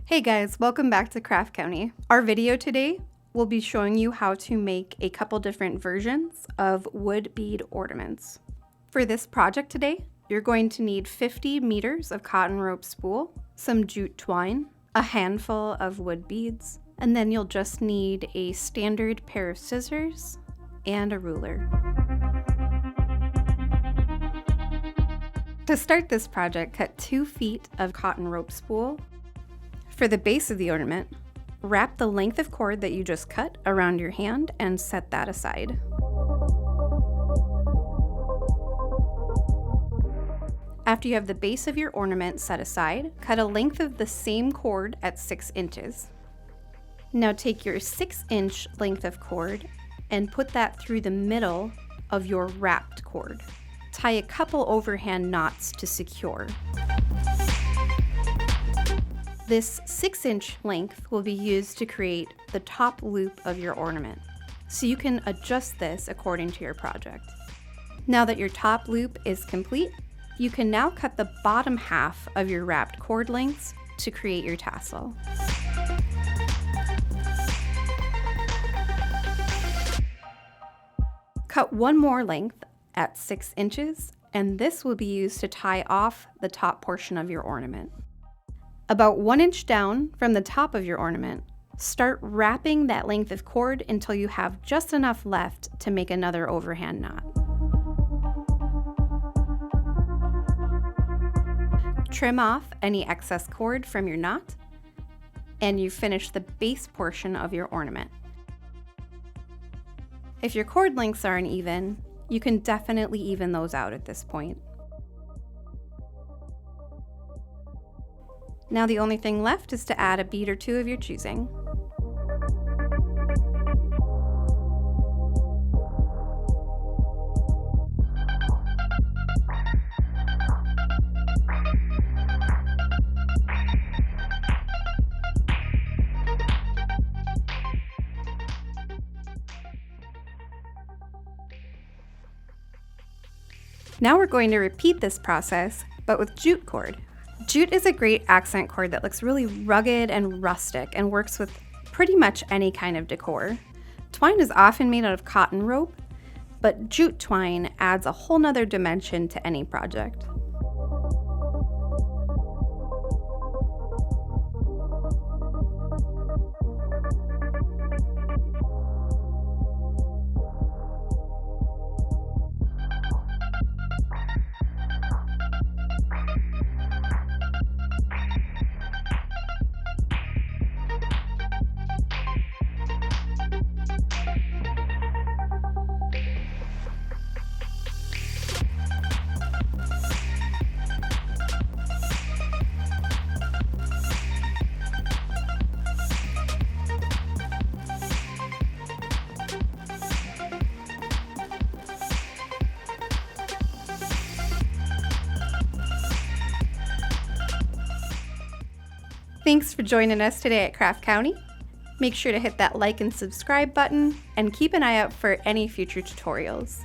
Hey guys, welcome back to Craft County. Our video today will be showing you how to make a couple different versions of wood bead ornaments. For this project today, you're going to need 50 meters of cotton rope spool, some jute twine, a handful of wood beads, and then you'll just need a standard pair of scissors and a ruler. To start this project, cut 2 feet of cotton rope spool. For the base of the ornament, wrap the length of cord that you just cut around your hand and set that aside. After you have the base of your ornament set aside, cut a length of the same cord at 6 inches. Now take your 6-inch length of cord and put that through the middle of your wrapped cord. Tie a couple overhand knots to secure. This 6-inch length will be used to create the top loop of your ornament, so you can adjust this according to your project. Now that your top loop is complete, you can now cut the bottom half of your wrapped cord lengths to create your tassel. Cut one more length at 6 inches, and this will be used to tie off the top portion of your ornament. About 1 inch down from the top of your ornament, start wrapping that length of cord until you have just enough left to make another overhand knot. Trim off any excess cord from your knot, and you finish the base portion of your ornament. If your cord lengths are uneven, you can definitely even those out at this point. Now the only thing left is to add a bead or two of your choosing. Now we're going to repeat this process, but with jute cord. Jute is a great accent cord that looks really rugged and rustic and works with pretty much any kind of decor. Twine is often made out of cotton rope, but jute twine adds a whole nother dimension to any project. Thanks for joining us today at Craft County. Make sure to hit that like and subscribe button and keep an eye out for any future tutorials.